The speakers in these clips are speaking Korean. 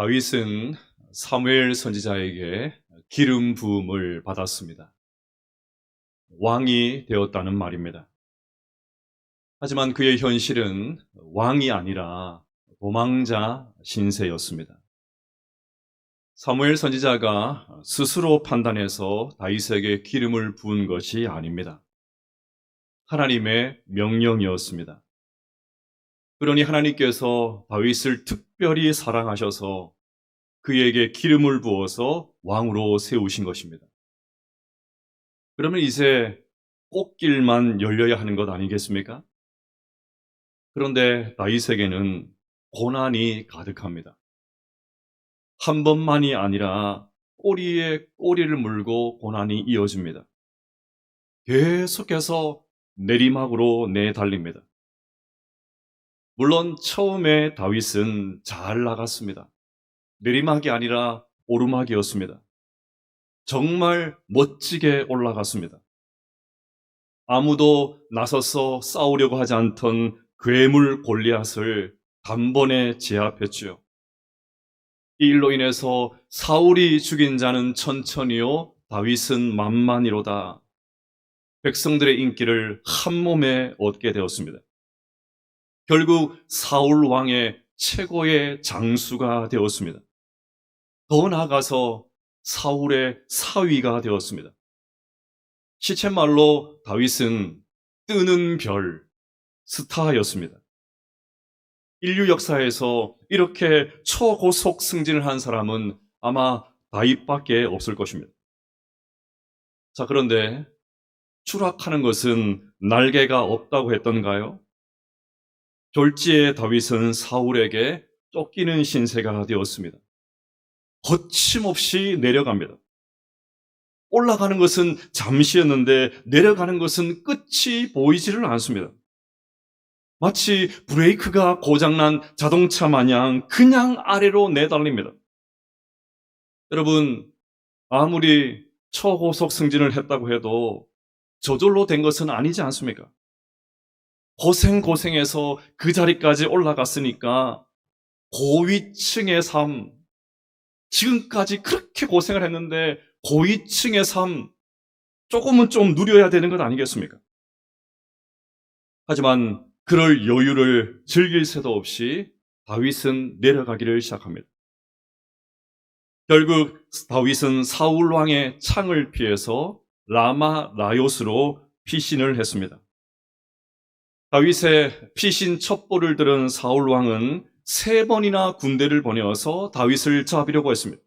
다윗은 사무엘 선지자에게 기름 부음을 받았습니다. 왕이 되었다는 말입니다. 하지만 그의 현실은 왕이 아니라 도망자 신세였습니다. 사무엘 선지자가 스스로 판단해서 다윗에게 기름을 부은 것이 아닙니다. 하나님의 명령이었습니다. 그러니 하나님께서 다윗을 특별히 사랑하셔서 그에게 기름을 부어서 왕으로 세우신 것입니다. 그러면 이제 꽃길만 열려야 하는 것 아니겠습니까? 그런데 다윗에게는 고난이 가득합니다. 한 번만이 아니라 꼬리에 꼬리를 물고 고난이 이어집니다. 계속해서 내리막으로 내달립니다. 물론 처음에 다윗은 잘 나갔습니다. 내리막이 아니라 오르막이었습니다. 정말 멋지게 올라갔습니다. 아무도 나서서 싸우려고 하지 않던 괴물 골리앗을 단번에 제압했지요. 이 일로 인해서 사울이 죽인 자는 천천히요, 다윗은 만만이로다. 백성들의 인기를 한 몸에 얻게 되었습니다. 결국 사울 왕의 최고의 장수가 되었습니다. 더 나아가서 사울의 사위가 되었습니다. 시쳇말로 다윗은 뜨는 별, 스타였습니다. 인류 역사에서 이렇게 초고속 승진을 한 사람은 아마 다윗밖에 없을 것입니다. 자, 그런데 추락하는 것은 날개가 없다고 했던가요? 졸지에 다윗은 사울에게 쫓기는 신세가 되었습니다. 거침없이 내려갑니다. 올라가는 것은 잠시였는데 내려가는 것은 끝이 보이지를 않습니다. 마치 브레이크가 고장난 자동차 마냥 그냥 아래로 내달립니다. 여러분, 아무리 초고속 승진을 했다고 해도 저절로 된 것은 아니지 않습니까? 고생해서 그 자리까지 올라갔으니까 고위층의 삶, 지금까지 그렇게 고생을 했는데 고위층의 삶, 조금은 좀 누려야 되는 것 아니겠습니까? 하지만 그럴 여유를 즐길 새도 없이 다윗은 내려가기를 시작합니다. 결국 다윗은 사울 왕의 창을 피해서 라마 라요스로 피신을 했습니다. 다윗의 피신 첩보를 들은 사울 왕은 3번이나 군대를 보내어서 다윗을 잡으려고 했습니다.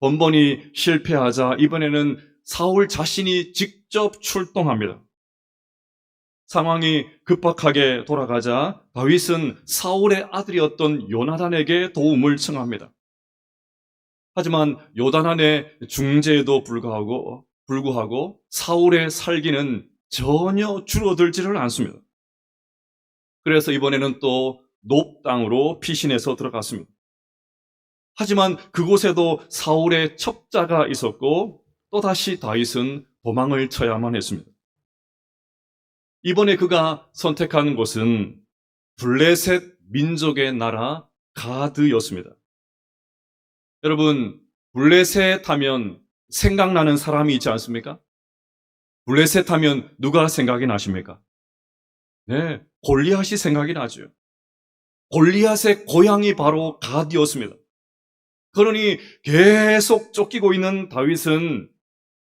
번번이 실패하자 이번에는 사울 자신이 직접 출동합니다. 상황이 급박하게 돌아가자 다윗은 사울의 아들이었던 요나단에게 도움을 청합니다. 하지만 요나단의 중재에도 불구하고 사울의 살기는 전혀 줄어들지를 않습니다. 그래서 이번에는 또 높 땅으로 피신해서 들어갔습니다. 하지만 그곳에도 사울의 첩자가 있었고 또다시 다윗은 도망을 쳐야만 했습니다. 이번에 그가 선택한 곳은 블레셋 민족의 나라 가드였습니다. 여러분, 블레셋 하면 생각나는 사람이 있지 않습니까? 블레셋 하면 누가 생각이 나십니까? 네, 골리앗이 생각이 나죠. 골리앗의 고향이 바로 가드였습니다. 그러니 계속 쫓기고 있는 다윗은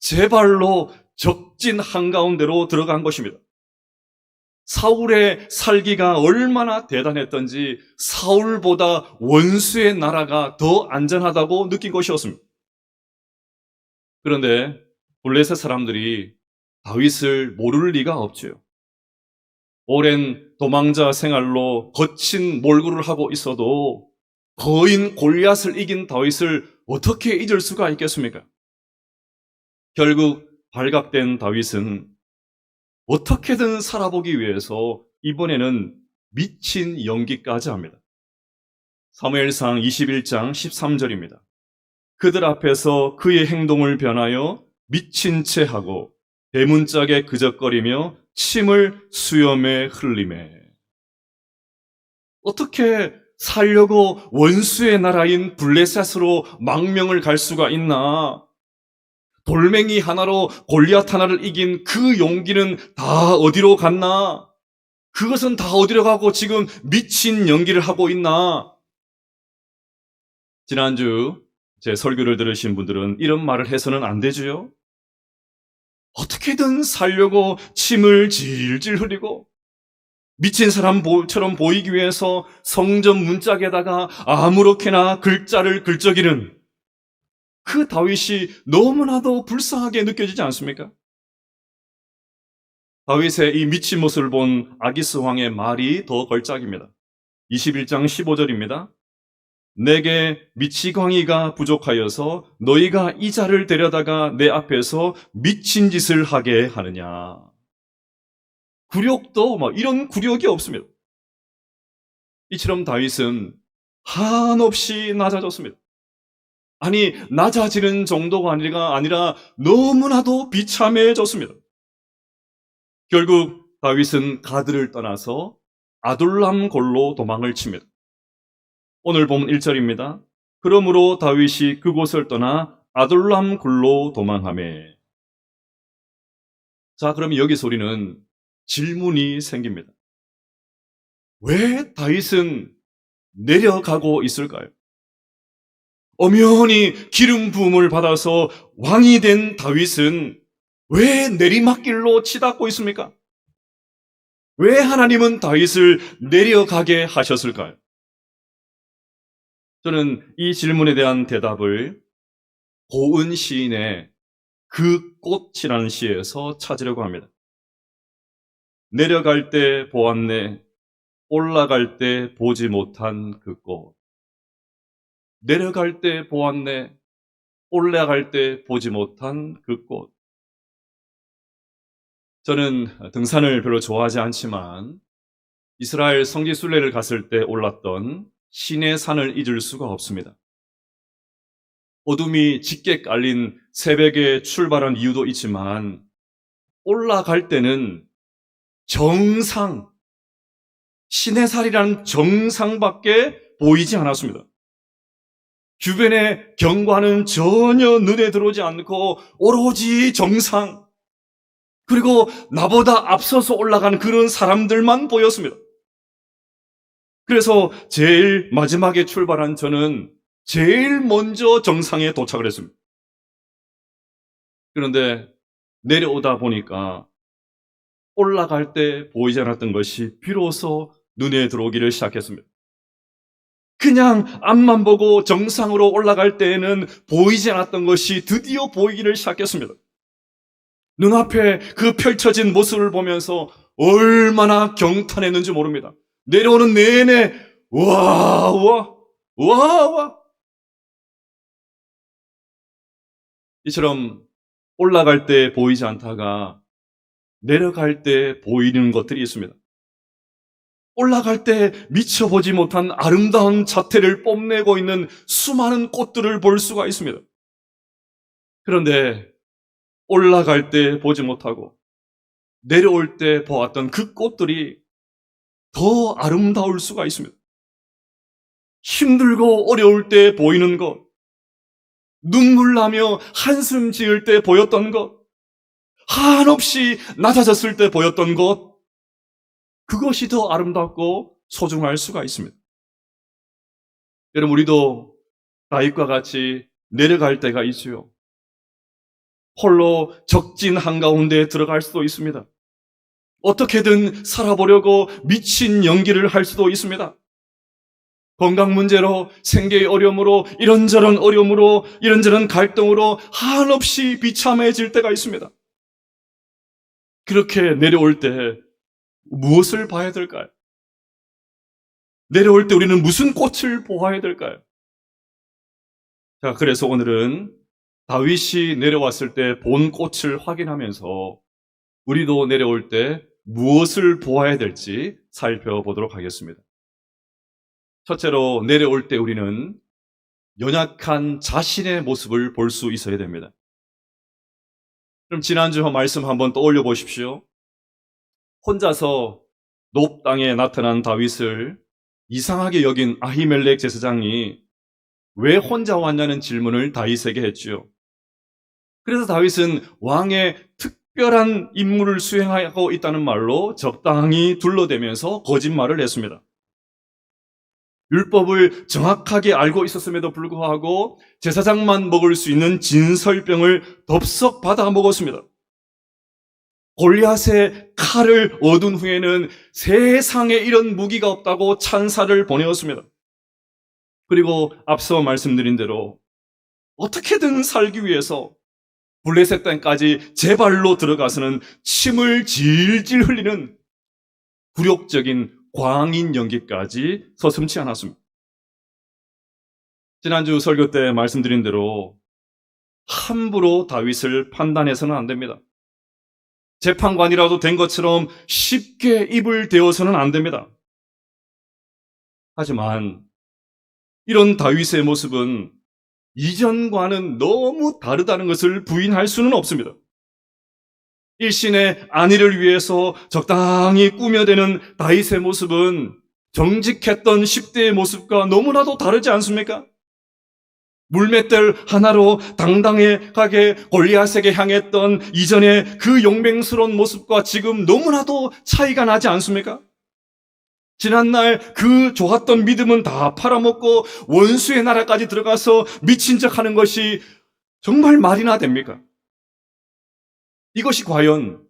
제 발로 적진 한가운데로 들어간 것입니다. 사울의 살기가 얼마나 대단했던지 사울보다 원수의 나라가 더 안전하다고 느낀 것이었습니다. 그런데 블레셋 사람들이 다윗을 모를 리가 없죠. 오랜 도망자 생활로 거친 몰골을 하고 있어도 거인 골리앗을 이긴 다윗을 어떻게 잊을 수가 있겠습니까? 결국 발각된 다윗은 어떻게든 살아보기 위해서 이번에는 미친 연기까지 합니다. 사무엘상 21장 13절입니다. 그들 앞에서 그의 행동을 변하여 미친 채 하고 대문짝에 그적거리며 침을 수염에 흘리매. 어떻게 살려고 원수의 나라인 블레셋으로 망명을 갈 수가 있나? 돌멩이 하나로 골리앗 하나를 이긴 그 용기는 다 어디로 갔나? 그것은 다 어디로 가고 지금 미친 연기를 하고 있나? 지난주 제 설교를 들으신 분들은 이런 말을 해서는 안 되지요? 어떻게든 살려고 침을 질질 흘리고 미친 사람처럼 보이기 위해서 성전 문짝에다가 아무렇게나 글자를 글적이는 그 다윗이 너무나도 불쌍하게 느껴지지 않습니까? 다윗의 이 미친 모습을 본 아기스 왕의 말이 더 걸작입니다. 21장 15절입니다. 내게 미치광이가 부족하여서 너희가 이 자를 데려다가 내 앞에서 미친 짓을 하게 하느냐. 굴욕도 이런 굴욕이 없습니다. 이처럼 다윗은 한없이 낮아졌습니다. 아니, 낮아지는 정도가 아니라 너무나도 비참해졌습니다. 결국 다윗은 가드를 떠나서 아둘람 골로 도망을 칩니다. 오늘 보면 1절입니다. 그러므로 다윗이 그곳을 떠나 아둘람 굴로 도망하매. 자, 그러면 여기서 우리는 질문이 생깁니다. 왜 다윗은 내려가고 있을까요? 엄연히 기름 부음을 받아서 왕이 된 다윗은 왜 내리막길로 치닫고 있습니까? 왜 하나님은 다윗을 내려가게 하셨을까요? 저는 이 질문에 대한 대답을 고은 시인의 그 꽃이라는 시에서 찾으려고 합니다. 내려갈 때 보았네, 올라갈 때 보지 못한 그 꽃. 내려갈 때 보았네, 올라갈 때 보지 못한 그 꽃. 저는 등산을 별로 좋아하지 않지만 이스라엘 성지 순례를 갔을 때 올랐던 시내 산을 잊을 수가 없습니다. 어둠이 짙게 깔린 새벽에 출발한 이유도 있지만 올라갈 때는 정상, 시내살이라는 정상밖에 보이지 않았습니다. 주변의 경관은 전혀 눈에 들어오지 않고 오로지 정상, 그리고 나보다 앞서서 올라간 그런 사람들만 보였습니다. 그래서 제일 마지막에 출발한 저는 제일 먼저 정상에 도착을 했습니다. 그런데 내려오다 보니까 올라갈 때 보이지 않았던 것이 비로소 눈에 들어오기를 시작했습니다. 그냥 앞만 보고 정상으로 올라갈 때에는 보이지 않았던 것이 드디어 보이기를 시작했습니다. 눈앞에 그 펼쳐진 모습을 보면서 얼마나 경탄했는지 모릅니다. 내려오는 내내 와. 이처럼 올라갈 때 보이지 않다가 내려갈 때 보이는 것들이 있습니다. 올라갈 때 미쳐보지 못한 아름다운 자태를 뽐내고 있는 수많은 꽃들을 볼 수가 있습니다. 그런데 올라갈 때 보지 못하고 내려올 때 보았던 그 꽃들이 더 아름다울 수가 있습니다. 힘들고 어려울 때 보이는 것, 눈물 나며 한숨 지을 때 보였던 것, 한없이 낮아졌을 때 보였던 것, 그것이 더 아름답고 소중할 수가 있습니다. 여러분, 우리도 다윗과 같이 내려갈 때가 있지요. 홀로 적진 한가운데 들어갈 수도 있습니다. 어떻게든 살아보려고 미친 연기를 할 수도 있습니다. 건강 문제로, 생계의 어려움으로, 이런저런 어려움으로, 이런저런 갈등으로 한없이 비참해질 때가 있습니다. 그렇게 내려올 때 무엇을 봐야 될까요? 내려올 때 우리는 무슨 꽃을 보아야 될까요? 자, 그래서 오늘은 다윗이 내려왔을 때 본 꽃을 확인하면서 우리도 내려올 때 무엇을 보아야 될지 살펴보도록 하겠습니다. 첫째로 내려올 때 우리는 연약한 자신의 모습을 볼 수 있어야 됩니다. 그럼 지난주 말씀 한번 떠올려 보십시오. 혼자서 높 땅에 나타난 다윗을 이상하게 여긴 아히멜렉 제사장이 왜 혼자 왔냐는 질문을 다윗에게 했지요. 그래서 다윗은 왕의 특별한 임무를 수행하고 있다는 말로 적당히 둘러대면서 거짓말을 했습니다. 율법을 정확하게 알고 있었음에도 불구하고 제사장만 먹을 수 있는 진설병을 덥석 받아 먹었습니다. 골리앗의 칼을 얻은 후에는 세상에 이런 무기가 없다고 찬사를 보내었습니다. 그리고 앞서 말씀드린 대로 어떻게든 살기 위해서 블레셋 땅까지 제 발로 들어가서는 침을 질질 흘리는 굴욕적인 광인 연기까지 서슴지 않았습니다. 지난주 설교 때 말씀드린 대로 함부로 다윗을 판단해서는 안 됩니다. 재판관이라도 된 것처럼 쉽게 입을 대어서는 안 됩니다. 하지만 이런 다윗의 모습은 이전과는 너무 다르다는 것을 부인할 수는 없습니다. 일신의 안위를 위해서 적당히 꾸며대는 다윗의 모습은 정직했던 10대의 모습과 너무나도 다르지 않습니까? 물맷돌 하나로 당당하게 골리앗에게 향했던 이전의 그 용맹스러운 모습과 지금 너무나도 차이가 나지 않습니까? 지난날 그 좋았던 믿음은 다 팔아먹고 원수의 나라까지 들어가서 미친 척하는 것이 정말 말이나 됩니까? 이것이 과연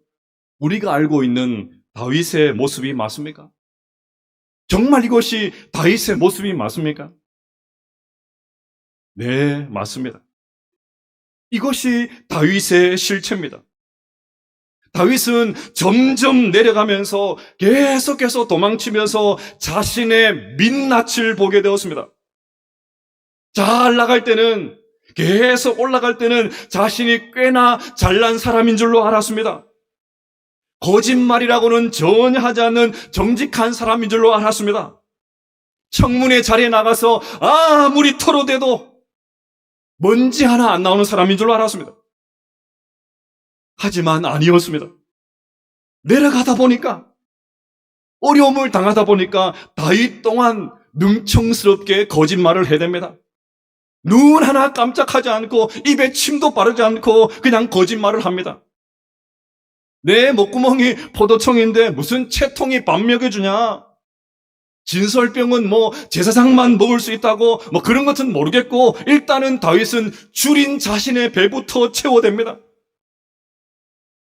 우리가 알고 있는 다윗의 모습이 맞습니까? 정말 이것이 다윗의 모습이 맞습니까? 네, 맞습니다. 이것이 다윗의 실체입니다. 다윗은 점점 내려가면서 계속해서 도망치면서 자신의 민낯을 보게 되었습니다. 잘 나갈 때는, 계속 올라갈 때는 자신이 꽤나 잘난 사람인 줄로 알았습니다. 거짓말이라고는 전혀 하지 않는 정직한 사람인 줄로 알았습니다. 청문회 자리에 나가서 아무리 토로대도 먼지 하나 안 나오는 사람인 줄로 알았습니다. 하지만 아니었습니다. 내려가다 보니까, 어려움을 당하다 보니까 다윗 또한 능청스럽게 거짓말을 해댑니다. 눈 하나 깜짝하지 않고 입에 침도 바르지 않고 그냥 거짓말을 합니다. 내 목구멍이 포도청인데 무슨 채통이 밥 먹여주냐? 진설병은 제사장만 먹을 수 있다고 그런 것은 모르겠고 일단은 다윗은 줄인 자신의 배부터 채워댑니다.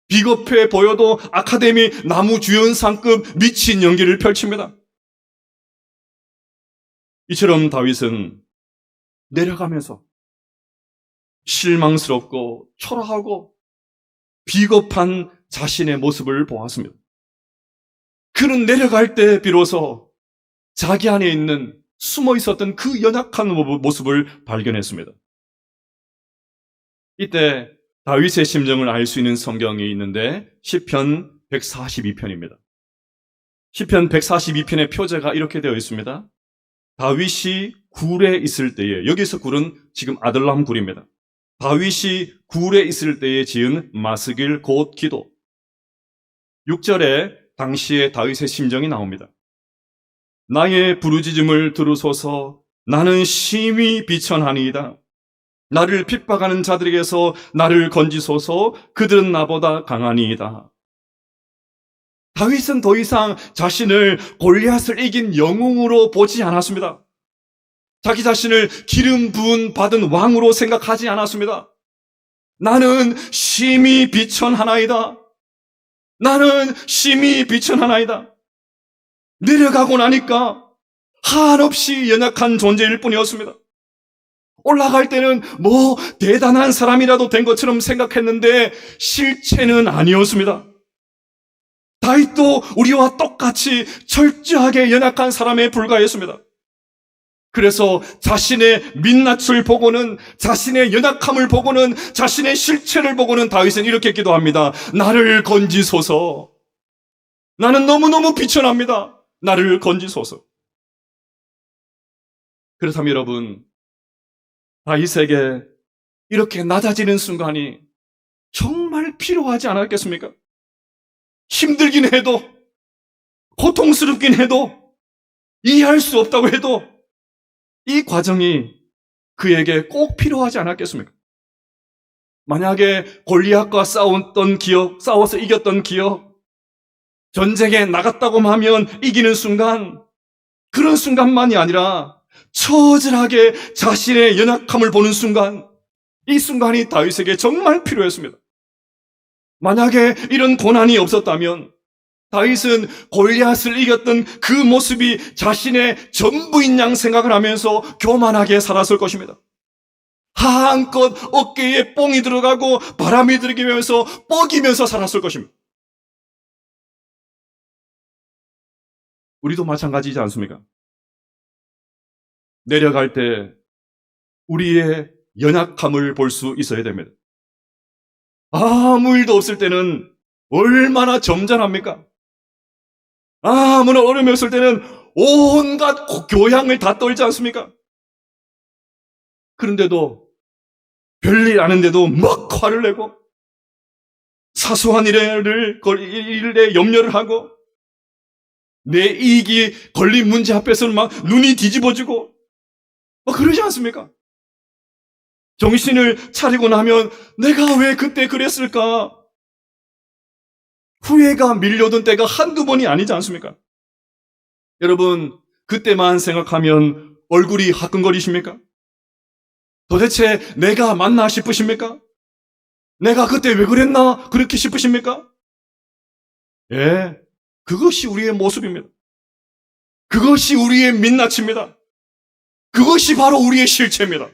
비겁해 보여도 아카데미 나무주연상급 미친 연기를 펼칩니다. 이처럼 다윗은 내려가면서 실망스럽고 초라하고 비겁한 자신의 모습을 보았습니다. 그는 내려갈 때 비로소 자기 안에 있는 숨어 있었던 그 연약한 모습을 발견했습니다. 이때 다윗의 심정을 알 수 있는 성경이 있는데 시편 142편입니다. 시편 142편의 표제가 이렇게 되어 있습니다. 다윗이 굴에 있을 때에, 여기서 굴은 지금 아들람 굴입니다. 다윗이 굴에 있을 때에 지은 마스길 곧 기도. 6절에 당시의 다윗의 심정이 나옵니다. 나의 부르짖음을 들으소서. 나는 심히 비천하니이다. 나를 핍박하는 자들에게서 나를 건지소서. 그들은 나보다 강하니이다. 다윗은 더 이상 자신을 골리앗을 이긴 영웅으로 보지 않았습니다. 자기 자신을 기름 부은 받은 왕으로 생각하지 않았습니다. 나는 심히 비천하나이다. 나는 심히 비천하나이다. 내려가고 나니까 한없이 연약한 존재일 뿐이었습니다. 올라갈 때는 대단한 사람이라도 된 것처럼 생각했는데 실체는 아니었습니다. 다윗도 우리와 똑같이 철저하게 연약한 사람에 불과했습니다. 그래서 자신의 민낯을 보고는, 자신의 연약함을 보고는, 자신의 실체를 보고는 다윗은 이렇게 기도합니다. 나를 건지소서. 나는 너무너무 비천합니다. 나를 건지소서. 그렇다면 여러분, 다윗에게 이렇게 낮아지는 순간이 정말 필요하지 않았겠습니까? 힘들긴 해도, 고통스럽긴 해도, 이해할 수 없다고 해도 이 과정이 그에게 꼭 필요하지 않았겠습니까? 만약에 골리앗과 싸웠던 기억, 싸워서 이겼던 기억, 전쟁에 나갔다고 하면 이기는 순간, 그런 순간만이 아니라 처절하게 자신의 연약함을 보는 순간, 이 순간이 다윗에게 정말 필요했습니다. 만약에 이런 고난이 없었다면 다윗은 골리앗을 이겼던 그 모습이 자신의 전부인 양 생각을 하면서 교만하게 살았을 것입니다. 한껏 어깨에 뽕이 들어가고 바람이 들이면서 뻐기면서 살았을 것입니다. 우리도 마찬가지지 않습니까? 내려갈 때 우리의 연약함을 볼 수 있어야 됩니다. 아무 일도 없을 때는 얼마나 점잖합니까? 아무나 어려움이 없을 때는 온갖 교양을 다 떨지 않습니까? 그런데도 별일 아는데도 막 화를 내고 사소한 일에 염려를 하고 내 이익이 걸린 문제 앞에서는 막 눈이 뒤집어지고 막 그러지 않습니까? 정신을 차리고 나면 내가 왜 그때 그랬을까? 후회가 밀려든 때가 한두 번이 아니지 않습니까? 여러분, 그때만 생각하면 얼굴이 화끈거리십니까? 도대체 내가 맞나 싶으십니까? 내가 그때 왜 그랬나? 그렇게 싶으십니까? 예, 그것이 우리의 모습입니다. 그것이 우리의 민낯입니다. 그것이 바로 우리의 실체입니다.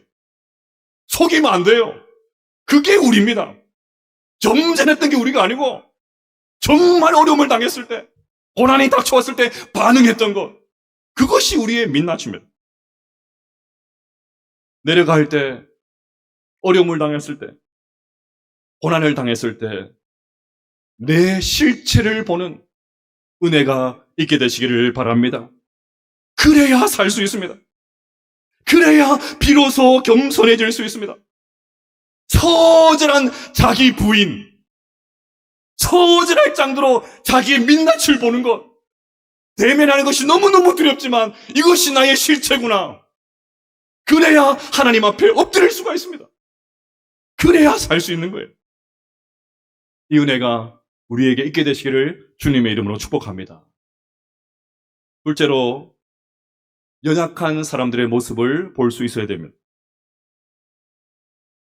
속이면 안 돼요. 그게 우리입니다. 점잖했던 게 우리가 아니고 정말 어려움을 당했을 때, 고난이 닥쳐왔을 때 반응했던 것, 그것이 우리의 민낯입니다. 내려갈 때, 어려움을 당했을 때, 고난을 당했을 때 내 실체를 보는 은혜가 있게 되시기를 바랍니다. 그래야 살 수 있습니다. 그래야 비로소 겸손해질 수 있습니다. 처절한 자기 부인, 처절할 정도로 자기의 민낯을 보는 것, 대면하는 것이 너무너무 두렵지만 이것이 나의 실체구나. 그래야 하나님 앞에 엎드릴 수가 있습니다. 그래야 살 수 있는 거예요. 이 은혜가 우리에게 있게 되시기를 주님의 이름으로 축복합니다. 둘째로, 연약한 사람들의 모습을 볼 수 있어야 됩니다.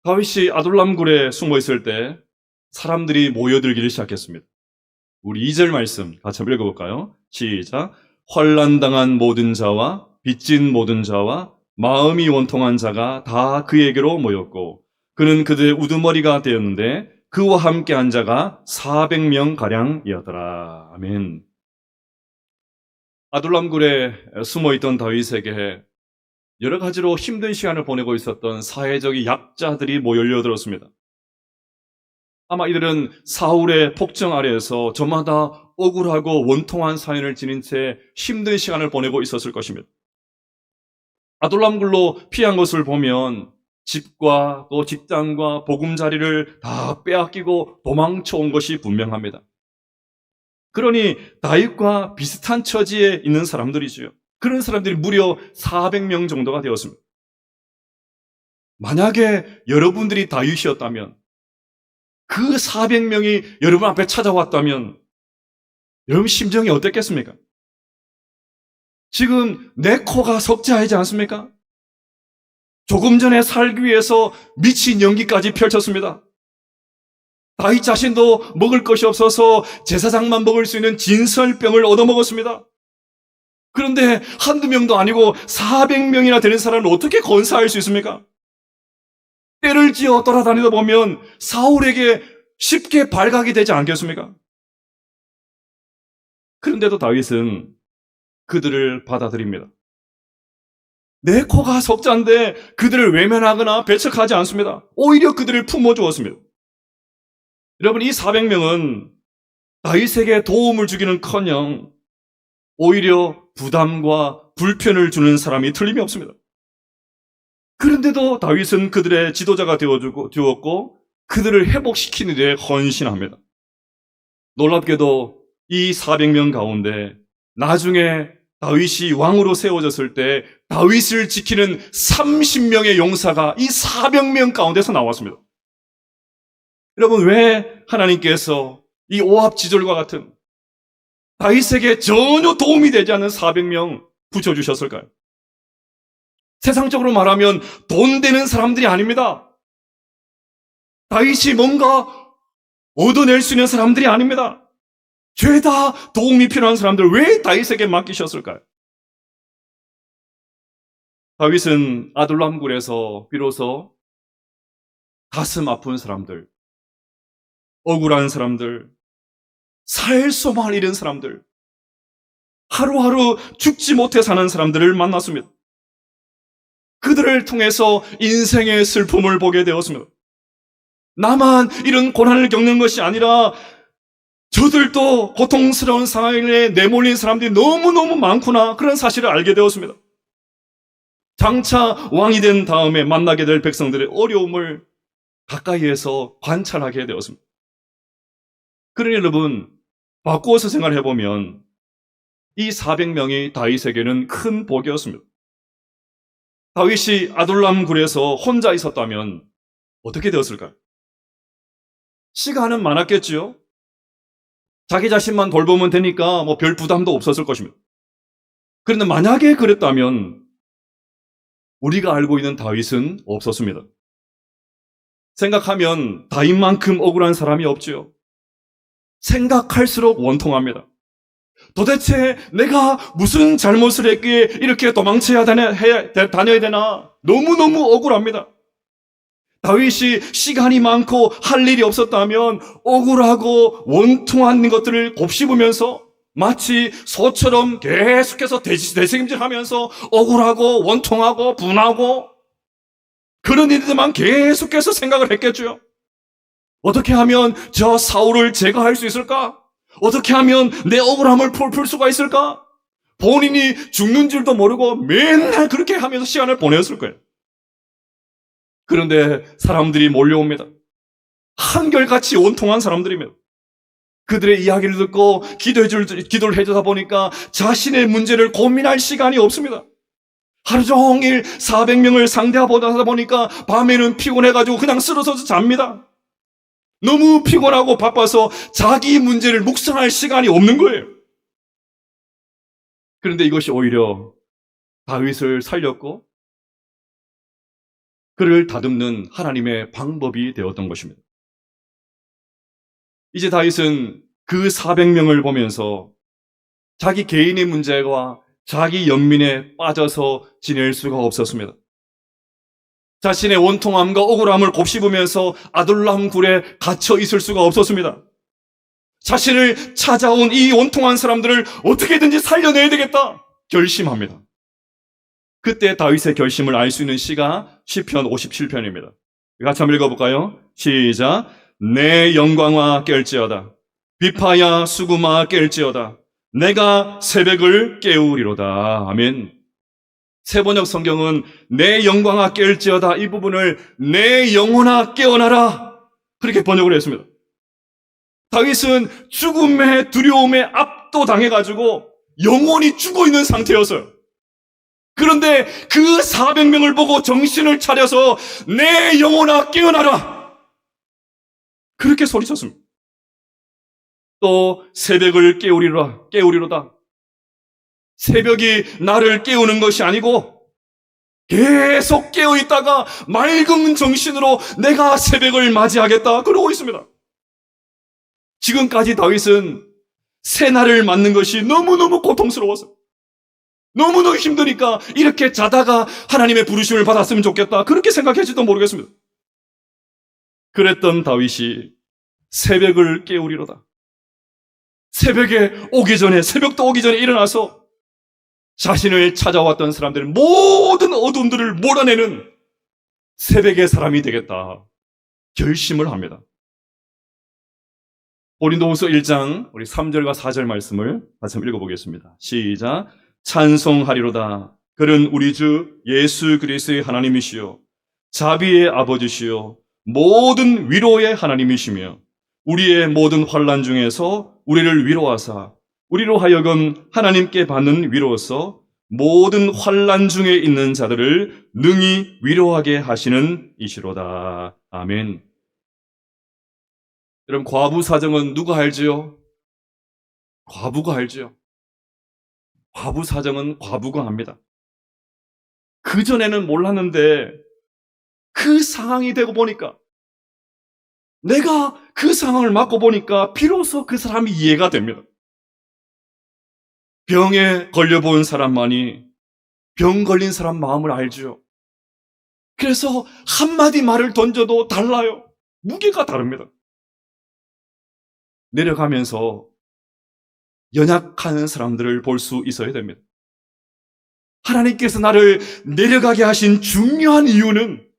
다윗이 아둘람 굴에 숨어 있을 때 사람들이 모여들기를 시작했습니다. 우리 2절 말씀 같이 한번 읽어볼까요? 시작. 환난당한 모든 자와 빚진 모든 자와 마음이 원통한 자가 다 그에게로 모였고 그는 그들의 우두머리가 되었는데 그와 함께 한 자가 400명가량이었더라. 아멘. 아둘람굴에 숨어있던 다윗에게 여러 가지로 힘든 시간을 보내고 있었던 사회적인 약자들이 모여들었습니다. 아마 이들은 사울의 폭정 아래에서 저마다 억울하고 원통한 사연을 지닌 채 힘든 시간을 보내고 있었을 것입니다. 아둘람굴로 피한 것을 보면 집과 또 직장과 보금자리를 다 빼앗기고 도망쳐 온 것이 분명합니다. 그러니 다윗과 비슷한 처지에 있는 사람들이지요. 그런 사람들이 무려 400명 정도가 되었습니다. 만약에 여러분들이 다윗이었다면, 그 400명이 여러분 앞에 찾아왔다면 여러분 심정이 어땠겠습니까? 지금 내 코가 석자하지 않습니까? 조금 전에 살기 위해서 미친 연기까지 펼쳤습니다. 다윗 자신도 먹을 것이 없어서 제사장만 먹을 수 있는 진설병을 얻어먹었습니다. 그런데 한두 명도 아니고 400명이나 되는 사람을 어떻게 건사할 수 있습니까? 때를 지어 돌아다니다 보면 사울에게 쉽게 발각이 되지 않겠습니까? 그런데도 다윗은 그들을 받아들입니다. 내 코가 석자인데 그들을 외면하거나 배척하지 않습니다. 오히려 그들을 품어주었습니다. 여러분, 이 400명은 다윗에게 도움을 주기는커녕 오히려 부담과 불편을 주는 사람이 틀림이 없습니다. 그런데도 다윗은 그들의 지도자가 되었고 그들을 회복시키는 데 헌신합니다. 놀랍게도 이 400명 가운데 나중에 다윗이 왕으로 세워졌을 때 다윗을 지키는 30명의 용사가 이 400명 가운데서 나왔습니다. 여러분, 왜 하나님께서 이 오합지졸과 같은 다윗에게 전혀 도움이 되지 않는 400명 붙여주셨을까요? 세상적으로 말하면 돈 되는 사람들이 아닙니다. 다윗이 뭔가 얻어낼 수 있는 사람들이 아닙니다. 죄다 도움이 필요한 사람들 왜 다윗에게 맡기셨을까요? 다윗은 아둘람 굴에서 비로소 가슴 아픈 사람들, 억울한 사람들, 살 소망을 잃은 사람들, 하루하루 죽지 못해 사는 사람들을 만났습니다. 그들을 통해서 인생의 슬픔을 보게 되었습니다. 나만 이런 고난을 겪는 것이 아니라 저들도 고통스러운 상황에 내몰린 사람들이 너무너무 많구나, 그런 사실을 알게 되었습니다. 장차 왕이 된 다음에 만나게 될 백성들의 어려움을 가까이에서 관찰하게 되었습니다. 그러니 여러분, 바꾸어서 생각해보면 이 400명이 다윗에게는 큰 복이었습니다. 다윗이 아둘람 굴에서 혼자 있었다면 어떻게 되었을까요? 시간은 많았겠지요. 자기 자신만 돌보면 되니까 별 부담도 없었을 것입니다. 그런데 만약에 그랬다면 우리가 알고 있는 다윗은 없었습니다. 생각하면 다윗만큼 억울한 사람이 없지요. 생각할수록 원통합니다. 도대체 내가 무슨 잘못을 했기에 이렇게 도망쳐야 다녀야 되나? 너무너무 억울합니다. 다윗이 시간이 많고 할 일이 없었다면 억울하고 원통한 것들을 곱씹으면서 마치 소처럼 계속해서 되새김질하면서 억울하고 원통하고 분하고 그런 일들만 계속해서 생각을 했겠죠. 어떻게 하면 저 사울을 제거할 수 있을까? 어떻게 하면 내 억울함을 풀 수가 있을까? 본인이 죽는 줄도 모르고 맨날 그렇게 하면서 시간을 보냈을 거예요. 그런데 사람들이 몰려옵니다. 한결같이 원통한 사람들입니다. 그들의 이야기를 듣고 기도를 해주다 보니까 자신의 문제를 고민할 시간이 없습니다. 하루 종일 400명을 상대하다 보니까 밤에는 피곤해가지고 그냥 쓰러져서 잡니다. 너무 피곤하고 바빠서 자기 문제를 묵상할 시간이 없는 거예요. 그런데 이것이 오히려 다윗을 살렸고 그를 다듬는 하나님의 방법이 되었던 것입니다. 이제 다윗은 그 400명을 보면서 자기 개인의 문제와 자기 연민에 빠져서 지낼 수가 없었습니다. 자신의 원통함과 억울함을 곱씹으면서 아둘람 굴에 갇혀 있을 수가 없었습니다. 자신을 찾아온 이 원통한 사람들을 어떻게든지 살려내야 되겠다 결심합니다. 그때 다윗의 결심을 알 수 있는 시가 시편 57편입니다. 같이 한번 읽어볼까요? 시작. 내 영광아 깰지어다. 비파야 수구마 깰지어다. 내가 새벽을 깨우리로다. 아멘. 세번역 성경은 내 영광아 깰지어다, 이 부분을 내 영혼아 깨어나라, 그렇게 번역을 했습니다. 다윗은 죽음의 두려움에 압도당해가지고 영혼이 죽어있는 상태였어요. 그런데 그 400명을 보고 정신을 차려서 내 영혼아 깨어나라, 그렇게 소리쳤습니다. 또 새벽을 깨우리로다. 새벽이 나를 깨우는 것이 아니고 계속 깨어있다가 맑은 정신으로 내가 새벽을 맞이하겠다, 그러고 있습니다. 지금까지 다윗은 새날을 맞는 것이 너무너무 고통스러워서 너무너무 힘드니까 이렇게 자다가 하나님의 부르심을 받았으면 좋겠다, 그렇게 생각했지도 모르겠습니다. 그랬던 다윗이 새벽을 깨우리로다. 새벽도 오기 전에 일어나서 자신을 찾아왔던 사람들의 모든 어둠들을 몰아내는 새벽의 사람이 되겠다 결심을 합니다. 고린도후서 1장 우리 3절과 4절 말씀을 같이 한번 읽어보겠습니다. 시작. 찬송하리로다. 그는 우리 주 예수 그리스도의 하나님이시요 자비의 아버지시요 모든 위로의 하나님이시며 우리의 모든 환난 중에서 우리를 위로하사 우리로 하여금 하나님께 받는 위로로서 모든 환난 중에 있는 자들을 능히 위로하게 하시는 이시로다. 아멘. 여러분, 과부 사정은 누가 알지요? 과부가 알지요. 과부 사정은 과부가 압니다. 그전에는 몰랐는데 그 상황이 되고 보니까, 내가 그 상황을 맡고 보니까 비로소 그 사람이 이해가 됩니다. 병에 걸려본 사람만이 병 걸린 사람 마음을 알죠. 그래서 한마디 말을 던져도 달라요. 무게가 다릅니다. 내려가면서 연약한 사람들을 볼 수 있어야 됩니다. 하나님께서 나를 내려가게 하신 중요한 이유는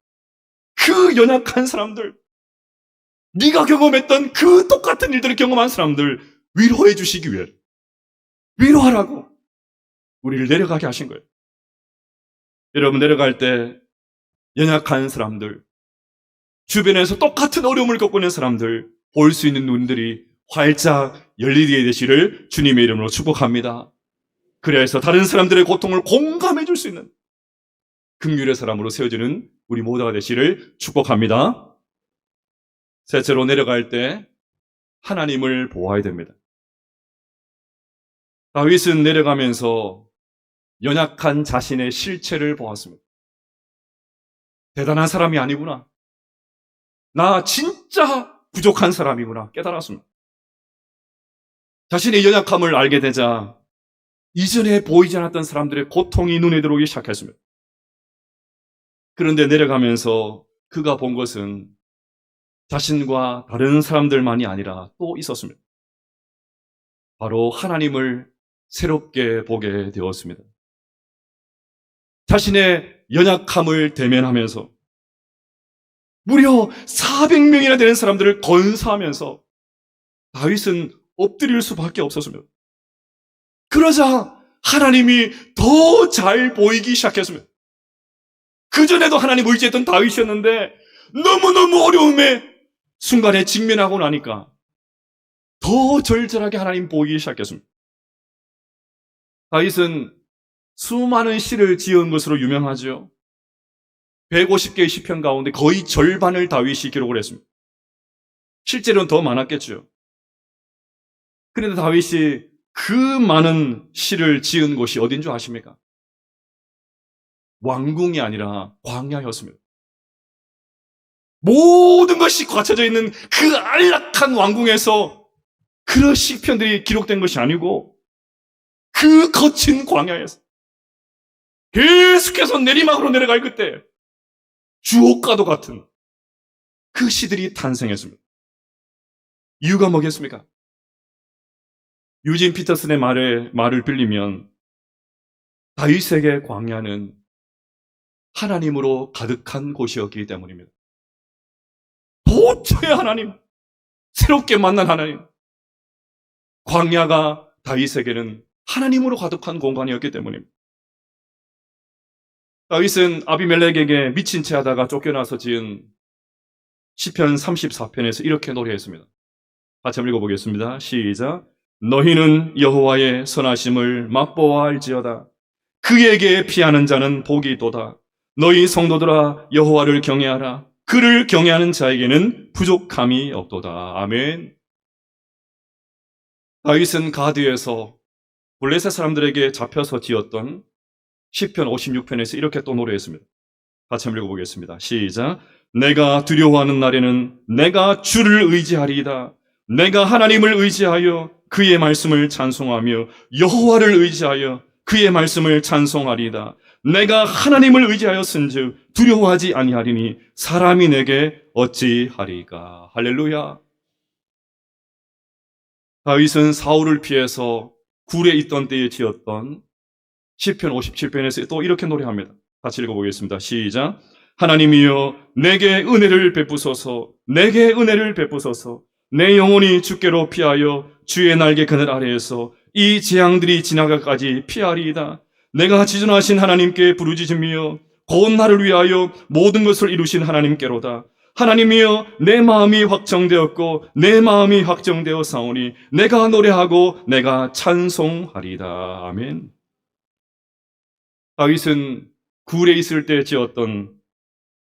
그 연약한 사람들, 네가 경험했던 그 똑같은 일들을 경험한 사람들 위로해 주시기 위해, 위로하라고 우리를 내려가게 하신 거예요. 여러분, 내려갈 때 연약한 사람들, 주변에서 똑같은 어려움을 겪고 있는 사람들 볼 수 있는 눈들이 활짝 열리게 되시를 주님의 이름으로 축복합니다. 그래서 다른 사람들의 고통을 공감해 줄 수 있는 긍휼의 사람으로 세워지는 우리 모두가 되시를 축복합니다. 셋째로, 내려갈 때 하나님을 보아야 됩니다. 다윗은 내려가면서 연약한 자신의 실체를 보았습니다. 대단한 사람이 아니구나. 나 진짜 부족한 사람이구나 깨달았습니다. 자신의 연약함을 알게 되자 이전에 보이지 않았던 사람들의 고통이 눈에 들어오기 시작했습니다. 그런데 내려가면서 그가 본 것은 자신과 다른 사람들만이 아니라 또 있었습니다. 바로 하나님을 새롭게 보게 되었습니다. 자신의 연약함을 대면하면서 무려 400명이나 되는 사람들을 건사하면서 다윗은 엎드릴 수밖에 없었습니다. 그러자 하나님이 더 잘 보이기 시작했습니다. 그전에도 하나님 의지했던 다윗이었는데 너무너무 어려움에 순간에 직면하고 나니까 더 절절하게 하나님 보이기 시작했습니다. 다윗은 수많은 시를 지은 것으로 유명하죠. 150개의 시편 가운데 거의 절반을 다윗이 기록을 했습니다. 실제로는 더 많았겠죠. 그런데 다윗이 그 많은 시를 지은 곳이 어딘 줄 아십니까? 왕궁이 아니라 광야였습니다. 모든 것이 갖춰져 있는 그 안락한 왕궁에서 그런 시편들이 기록된 것이 아니고 그 거친 광야에서 계속해서 내리막으로 내려갈 그때 주옥과도 같은 그 시들이 탄생했습니다. 이유가 뭐겠습니까? 유진 피터슨의 말을 빌리면 다윗에게 광야는 하나님으로 가득한 곳이었기 때문입니다. 도처의 하나님, 새롭게 만난 하나님. 광야가 다윗에게는 하나님으로 가득한 공간이었기 때문입니다. 다윗은 아비멜렉에게 미친 채 하다가 쫓겨나서 지은 시편 34편에서 이렇게 노래했습니다. 같이 한번 읽어보겠습니다. 시작. 너희는 여호와의 선하심을 맛보아할지어다. 그에게 피하는 자는 복이 있도다. 너희 성도들아 여호와를 경외하라. 그를 경외하는 자에게는 부족함이 없도다. 아멘. 다윗은 가드에서 블레셋 사람들에게 잡혀서 지었던 시편 56편에서 이렇게 또 노래했습니다. 같이 한번 읽어보겠습니다. 시작. 내가 두려워하는 날에는 내가 주를 의지하리이다. 내가 하나님을 의지하여 그의 말씀을 찬송하며 여호와를 의지하여 그의 말씀을 찬송하리이다. 내가 하나님을 의지하였은즉 두려워하지 아니하리니 사람이 내게 어찌하리까. 할렐루야. 다윗은 사울을 피해서 굴에 있던 때에 지었던 시편 57편에서 또 이렇게 노래합니다. 같이 읽어보겠습니다. 시작. 하나님이여 내게 은혜를 베푸소서. 내게 은혜를 베푸소서. 내 영혼이 주께로 피하여 주의 날개 그늘 아래에서 이 재앙들이 지나가까지 피하리이다. 내가 지존하신 하나님께 부르짖으며 곧 나를 위하여 모든 것을 이루신 하나님께로다. 하나님이여 내 마음이 확정되었고 내 마음이 확정되어 사오니 내가 노래하고 내가 찬송하리다. 아멘. 다윗은 굴에 있을 때 지었던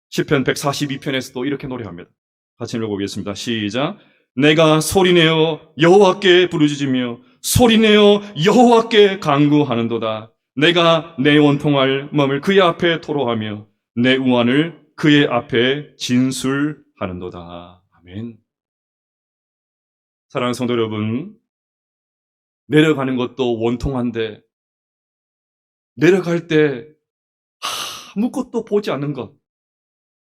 시편 142편에서도 이렇게 노래합니다. 같이 읽어보겠습니다. 시작. 내가 소리내어 여호와께 부르짖으며 소리내어 여호와께 간구하는도다. 내가 내 원통할 마음을 그의 앞에 토로하며 내 우환을 그의 앞에 진술하는도다. 아멘. 사랑하는 성도 여러분, 내려가는 것도 원통한데 내려갈 때 아무것도 보지 않는 것,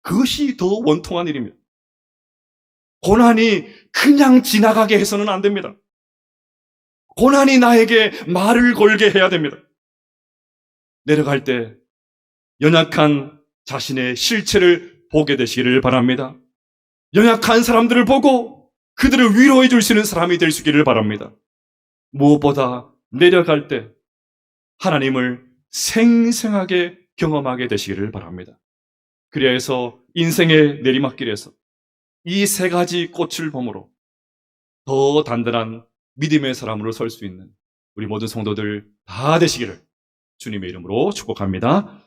그것이 더 원통한 일입니다. 고난이 그냥 지나가게 해서는 안 됩니다. 고난이 나에게 말을 걸게 해야 됩니다. 내려갈 때 연약한 자신의 실체를 보게 되시기를 바랍니다. 연약한 사람들을 보고 그들을 위로해 줄 수 있는 사람이 될 수 있기를 바랍니다. 무엇보다 내려갈 때 하나님을 생생하게 경험하게 되시기를 바랍니다. 그래서 인생의 내리막길에서 이 세 가지 꽃을 봄으로 더 단단한 믿음의 사람으로 설 수 있는 우리 모든 성도들 다 되시기를 주님의 이름으로 축복합니다.